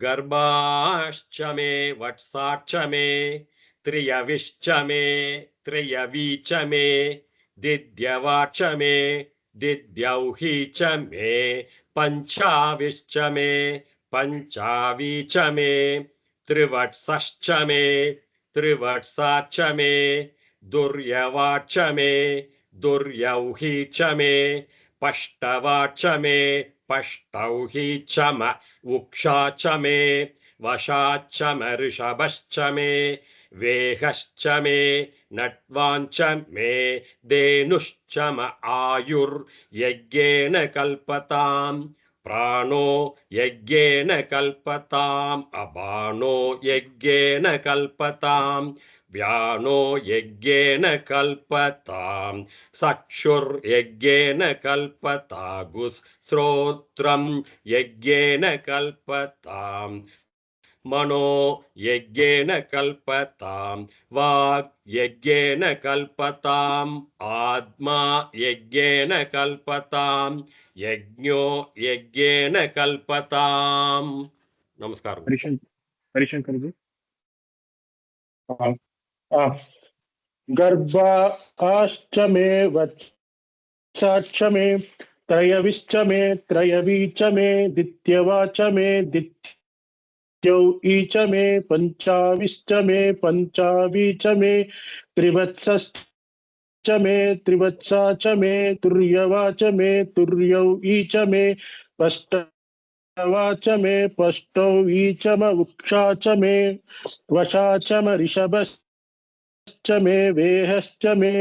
गर्भाश्च मे वत्साश्च मे त्रियविश्च मे त्रियवी च मे दिद्यवाच मे दिद्यौहि च मे पञ्चाविश्च मे पञ्चावी च मे त्रिवत्सश्च मे त्रिवत्सा च मे दुर्यवाच मे दुर्यौहि च मे पष्टवाच मे पष्टौ हि च म उक्षा च मे वशा च म ऋषभश्च मे वेहश्च मे नट्वाञ्च मे धेनुश्च म आयुर्यज्ञेन कल्पताम् प्राणो यज्ञेन कल्पताम् अपानो यज्ञेन कल्पताम् व्यानो यज्ञेन कल्पताम् चक्षुर्यज्ञेन कल्पतागुस् श्रोत्रम् यज्ञेन कल्पताम् मनो यज्ञेन कल्पताम् वाक् यज्ञेन कल्पताम् आत्मा यज्ञेन कल्पताम् यज्ञो यज्ञेन कल्पताम्। नमस्कार। हरिशंकर जी। गर्भाश्च मे वत्साश्च मे त्रयविश्च मे त्रयवी च मे दित्यवाच मे दित्यौ ई च मे पञ्चाविश्च मे पञ्चावी च मे त्रिवत्सश्च मे त्रिवत्सा च मे तुर्यवा च मे तुर्यौ ई च मे पष्टवा च मे पष्टौ ई च म उक्षा च मे वशा च म ऋषभश्च मे वेहश्च मे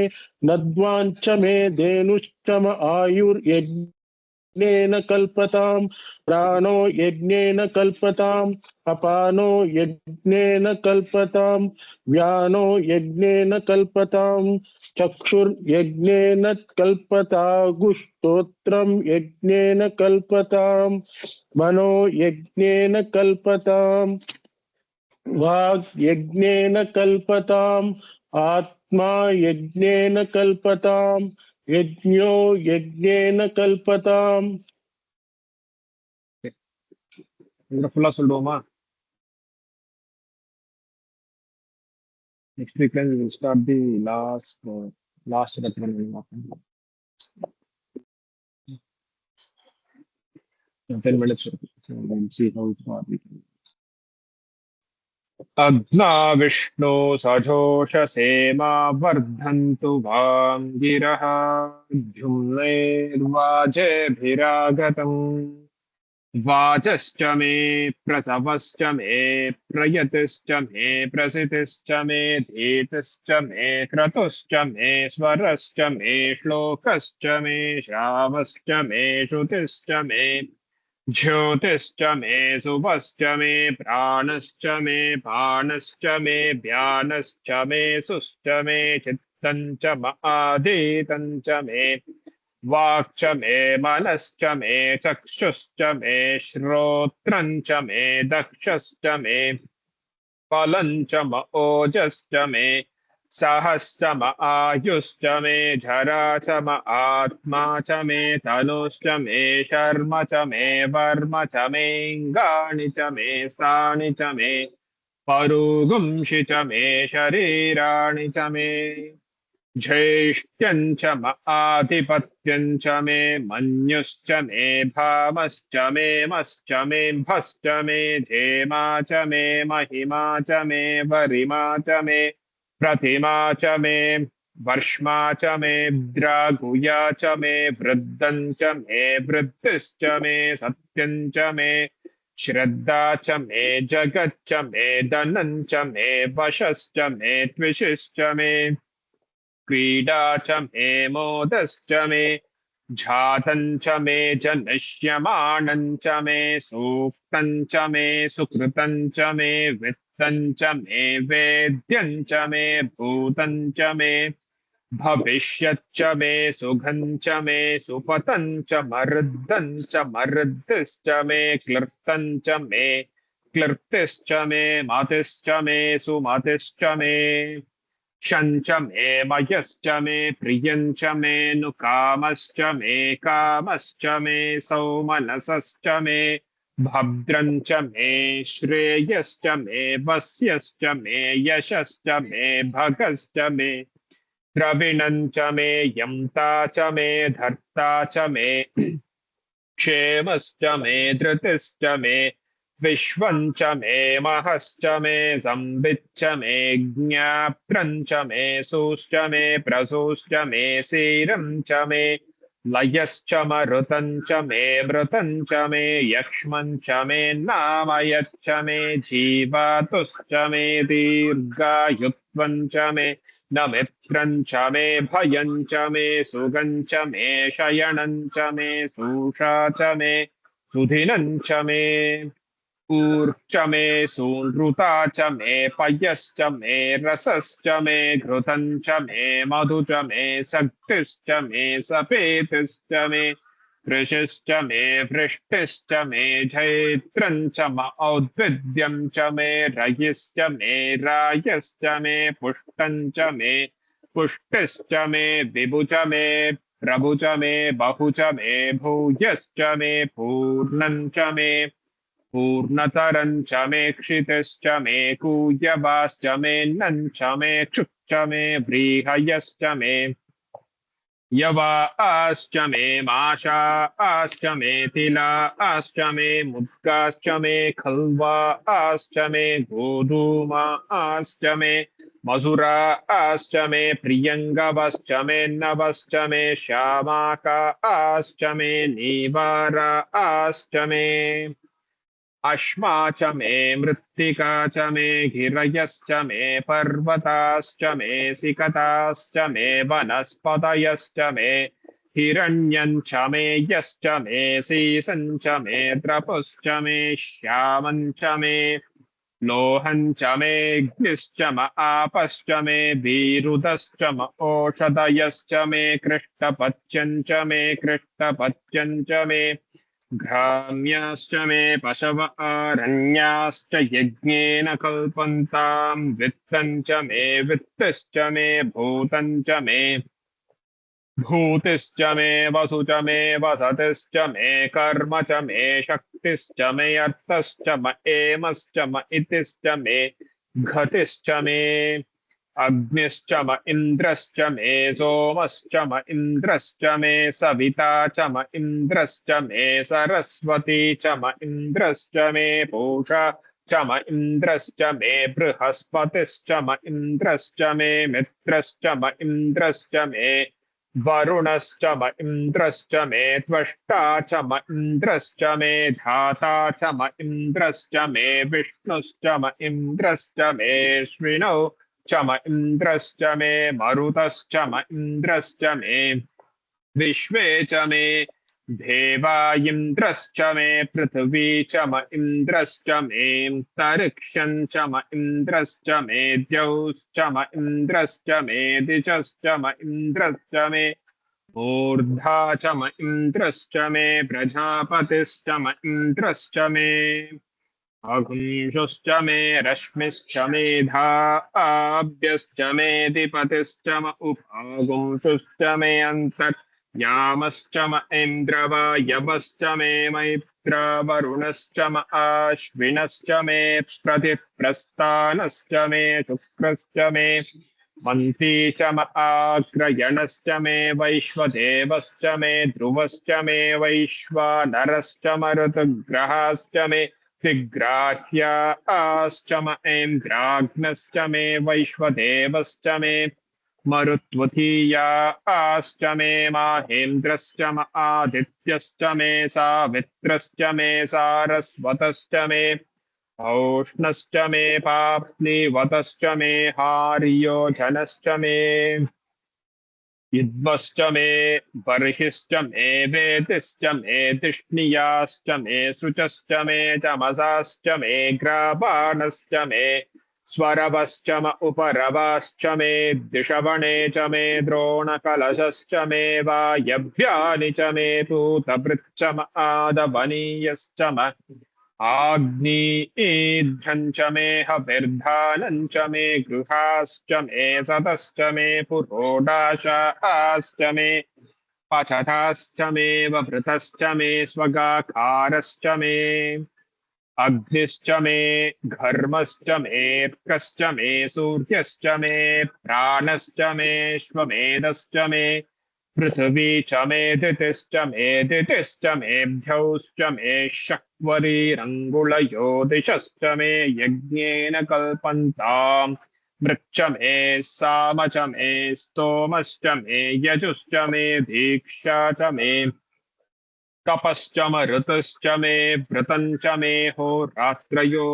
नद्वाञ्च मे धेनुश्च म आयुर्यज्ञेन कल्पताम् प्राणो यज्ञेन कल्पताम् अपानो यज्ञेन कल्पताम् व्यानो यज्ञेन कल्पताम् चक्षुर्यज्ञेन कल्पतागुस्तोत्रम् यज्ञेन कल्पताम् मनो यज्ञेन कल्पताम् वाग् यज्ञेन कल्पताम् आत्मा यज्ञेन कल्पताम् यज्ञो यज्ञेन कल्पताम्। Fulla Soldoma. Next week we will start the last Ratman. 10 minutes. So we'll see how far we can. अग्ना विष्णु सजोषसे मा वर्धन्तु वां गिरः द्युम्नैर्वाजेभिरागतम् वाचश्च मे प्रसवश्च मे प्रयतिश्च मे प्रसितिश्च मे धीतिश्च मे क्रतुश्च मे स्वरश्च मे श्लोकश्च मे श्रावश्च मे श्रुतिश्च मे ज्योतिश्च मे सुवश्च मे प्राणश्च मे पाणश्च मे व्यानश्च मे सुश्च मे चित्तं च आदितं च मे वाक् च मे मनश्च मे चक्षुश्च मे श्रोत्रं च मे दक्षश्च मे फलं च म ओजश्च मे सहश्च म आयुश्च मे जरा च म आत्मा च मे तनुश्च मे शर्म च मे वर्म च मेऽङ्गानि च मे स्थानि च मे परुगुंषि च मे शरीराणि च मे ज्येष्ठ्यं च म आधिपत्यं च मे मन्युश्च मे भामश्च मे मश्च मे भश्च मे धेमा च मे महिमा च मे वरिमा च मे प्रतिमा च मे वर्ष्मा च मे द्रागुया च मे वृद्धं च मे वृद्धिश्च मे सत्यं च मे श्रद्धा च मे जगच्च मे धनं च मे वशश्च मे त्विषिश्च मे क्रीडा च मे मोदश्च मे जातं च मे जनिष्यमाणं च मे सूक्तं च मे सुकृतं च मे वित्तं च मे वेद्यं च मे भूतं च मे भविष्यच्च मे सुखं च मे सुपतं च मर्दं च मर्दिश्च मे क्लृप्तं च मे क्लृप्तिश्च मे मतिश्च मे सुमतिश्च मे शञ्च मे मयश्च मे प्रियञ्च मे नुकामश्च मे कामश्च मे सौमनसश्च मे भद्रं च मे श्रेयश्च मे वस्यश्च मे यशश्च मे भगश्च मे द्रविणं च मे यन्ता च मे धर्ता च मे क्षेमश्च मे धृतिश्च मे विश्वं च मे महश्च मे संविच्च मे ज्ञात्रं च मे सुश्च मे प्रसूश्च मे सीरं च मे लयश्च मरुतं च मे मृतं च मे यक्ष्मं च मे नामयच्च मे जीवातुश्च मे दीर्घायुत्वं च मे न मित्रं च मे भयं च मे सुगं च मे शयनं च मे सूषा च मे सुधिनं च मे ऊर्च मे सूनृता च मे पयश्च मे रसश्च मे घृतं च मे मधु च मे शक्तिश्च मे सपेतिश्च मे कृषिश्च मे वृष्टिश्च मे जैत्रं च म औद्भिद्यं च मे रयिश्च मे रायश्च मे पुष्टं च मे पुष्टिश्च मे विभु च मे प्रभु च मे बहु च मे भूयश्च मे पूर्णं च मे पूर्णतरं च मे क्षितिश्च मे कूयवाश्च मे नं च मे क्षुच्च मे व्रीहयश्च मे यवाश्च मे माशाश्च मे तिलाश्च मे मुद्गाश्च मे खल्वाश्च मे गोधूमाश्च मे मधुराश्च मे प्रियङ्गवश्च मे नवश्च मे श्यामाकाश्च मे नीवाराश्च मे अश्मा च मे मृत्तिका च मे गिरयश्च मे पर्वताश्च मे सिकताश्च मे वनस्पतयश्च मे हिरण्यं च मे यश्च मे सीसं च मे द्रपुश्च मे श्यामं च मे लोहं च मे अग्निश्च म आपश्च मे वीरुदश्च म ओषधयश्च मे कृष्टपत्यं च मे कृष्टपत्यं च मे घ्राम्याश्च मे पशव आरण्याश्च यज्ञेन कल्पन्तां वित्तं च मे वित्तश्च मे भूतं च मे भूतिश्च मे वसु च मे वसतिश्च मे कर्म च मे शक्तिश्च मे अर्थश्च म एमश्च म इतिश्च मे घतिश्च मे अग्निश्च म इन्द्रश्च मे सोमश्च म इन्द्रश्च मे सविता च म इन्द्रश्च मे सरस्वती च म इन्द्रश्च मे पूषा च म इन्द्रश्च मे बृहस्पतिश्च म इन्द्रश्च मे मित्रश्च म इन्द्रश्च मे वरुणश्च म इन्द्रश्च मे त्वष्टा च म इन्द्रश्च मे धाता च म इन्द्रश्च मे विष्णुश्च म इन्द्रश्च मेऽश्विनौ च म इन्द्रश्च मे मरुतश्च म इन्द्रश्च मे विश्वे च मे देवा इन्द्रश्च मे पृथिवी च म इन्द्रश्च मेऽन्तरिक्षं च म इन्द्रश्च मे द्यौश्च म इन्द्रश्च मे दिशश्च म इन्द्रश्च मे ऊर्धा च म इन्द्रश्च मे प्रजापतिश्च म इन्द्रश्च मे अग्निश्च मे रश्मिश्च मेधा आभ्यश्च मे दिपतिश्च म उपागुंशुश्च मे यामश्च म इन्द्रवायवश्च मे मैत्रावरुणश्च म आश्विनश्च मे प्रतिप्रस्थानश्च मे शुक्रश्च मे मन्ती च म आग्रयणश्च मे वैश्वदेवश्च मे ध्रुवश्च मे वैश्वानरश्च मरुतग्रहाश्च मे दिग्राह्याश्च म ऐन्द्राग्नश्च मे वैश्वदेवश्च मे मरुत्वतीयाश्च मे माहेन्द्रश्च म आदित्यश्च मे सावित्रश्च मे सारस्वतश्च मे औष्णश्च मे पाप्निवतश्च मे हार्योजनश्च मे युध्वश्च मे बर्हिश्च मे वेतिश्च मे तिष्णियाश्च मे शुचश्च मे चमसाश्च मे ग्राबाणश्च मे स्वरवश्च म उपरवाश्च मे दिशवणे च मे द्रोणकलशश्च मे वायव्यानि च मे पूतभृच्च म आदवनीयश्च म आग्नेयेऽध्यं च मे हविर्धानं च मे गृहाश्च मे सतश्च मे पुरोडाशाश्च मे पचताश्च मे वभृतश्च मे स्वगाकारश्च मे अग्निश्च मे घर्मश्च मेऽर्कश्च मे सूर्यश्च मे प्राणश्च मे श्वमेधश्च मे पृथिवी च मे दितिश्च मे द्यौश्च मे शक्वरीरङ्गुलयो दिशश्च मे यज्ञेन कल्पन्ताम् मृच्च मे साम च मे स्तोमश्च मे यजुश्च मे दीक्षा च मे तपश्च म ऋतश्च मे व्रतं च मे होरात्रयो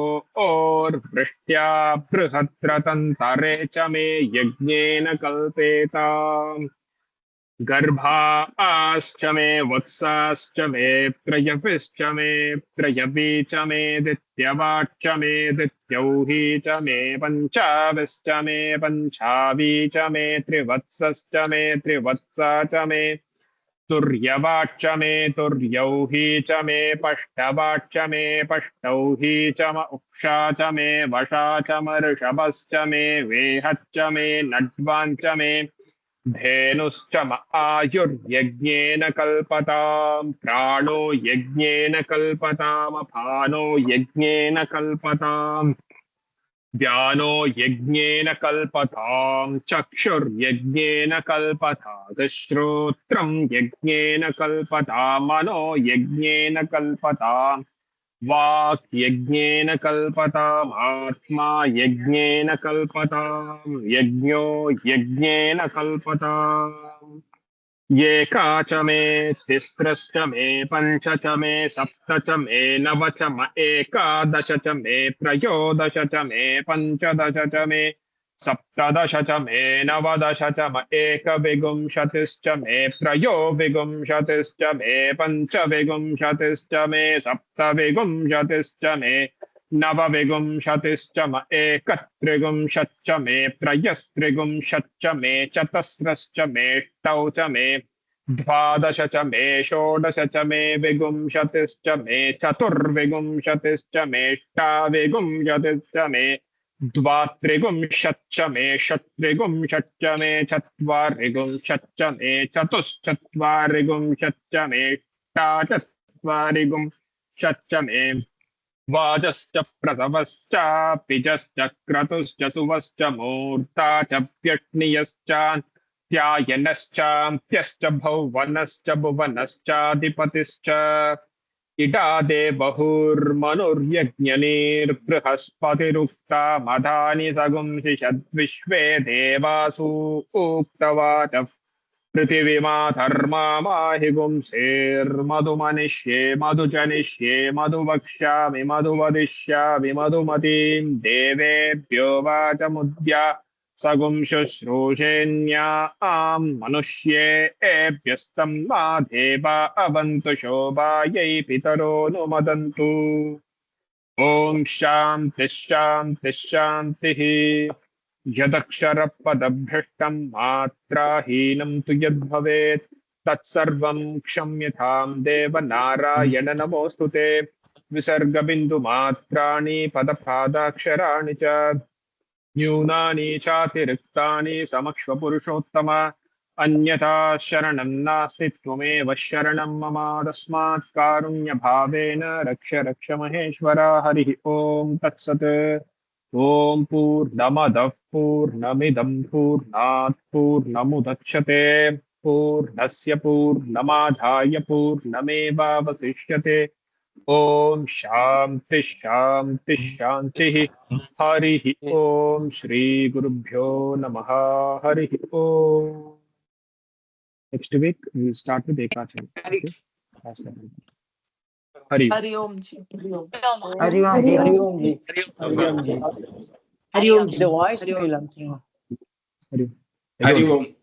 ओर्वृष्ट्या बृहद्रतन्तरे च मे यज्ञेन कल्पेताम् गर्भाश्च मे वत्साश्च मे त्रयभिश्च मे त्रयवी च मे दित्यवाच्च मे दित्यौही च मे पञ्चाविश्च मे पञ्चावी च मे त्रिवत्सश्च मे त्रिवत्सा च मे तुर्यवाच्च मे तुर्यौही च मे पष्टवाच्च मे पष्टौही च म उक्षा च मे वशा च म ऋषभश्च मे वेहच्च मे नड्वाञ्च मे धेनुश्च म आयुर्यज्ञेन कल्पताम् प्राणो यज्ञेन कल्पताम् अपानो यज्ञेन कल्पताम् व्यानो यज्ञेन कल्पताम् चक्षुर्यज्ञेन कल्पतात् श्रोत्रम् यज्ञेन कल्पताम् मनो यज्ञेन कल्पताम् वाक् यज्ञेन कल्पताम् आत्मा यज्ञेन कल्पताम् यज्ञो यज्ञेन कल्पताम् एका च मे तिस्रश्च मे पञ्च च मे सप्त च मे नव च म एकादश च मे त्रयोदश च मे पञ्चदश च मे सप्तदश च मे नवदश च म एकविंशतिश्च मे त्रयोविंशतिश्च मे पञ्चविंशतिश्च मे सप्तविंशतिश्च मे नवविंशतिश्च म एकत्रिंशच्च मे त्रयस्त्रिंशच्च मे चतस्रश्च मेष्टौ च मे द्वादश च मे षोडश च मे विंशतिश्च मे चतुर्विंशतिश्च मेष्टाविंशतिश्च मे द्वात्रिंशच्च मे षट्त्रिंशच्च मे चत्वारिंशच्च मे चतुश्चत्वारिंशच्च मे अष्टाचत्वारिंशच्च मे वाजश्च प्रसवश्च पिजश्च क्रतुश्च सुवश्च मूर्ता च व्यक्नियश्च त्यायनश्चान्त्यश्च भुवनश्च भुवनश्चाधिपतिश्च इडादे बहुर्मनुर्यज्ञनिर्बृहस्पतिरुक्ता मधानि सगुंसिषद्विश्वे देवासु उक्तवाच पृथिवीमा धर्मा माहि गुंसेर्मधुमनिष्ये मधुजनिष्ये मधुवक्ष्यामि मधुवदिष्यामि मधुमतीम् देवेभ्यो वाचमुद्या सगुं शुश्रूषेण्या मनुष्येभ्यस्तं मा देवा अवन्तु शोभायै पितरो नुमदन्तु ॐ शान्तिः शान्तिः शान्तिः यदक्षरपदभ्रष्टं मात्राहीनं तु यद्भवेत् तत्सर्वं क्षम्यतां देव नारायण नमोऽस्तु ते विसर्गबिन्दुमात्राणि पदपादाक्षराणि च न्यूनानि चातिरिक्तानि समक्ष्वपुरुषोत्तम अन्यथा शरणं नास्ति त्वमेव शरणं मम तस्मात् कारुण्यभावेन रक्ष रक्ष महेश्वर हरिः ॐ तत्सत् ॐ पूर्णमदः पूर्णमिदं पूर्णात् पूर्णमुदच्यते पूर्णस्य पूर्णमादाय पूर्णमेवावशिष्यते ॐ शान्ति शान्ति शान्तिः हरिः ॐ श्रीगुरुभ्यो नमः हरिः Om next week we will start with एकाचरण Hari Hari Om ji Hari Om Hari Om ji Hari Om ji Hari Om ji Hari Om ji the voice Hari Hari Om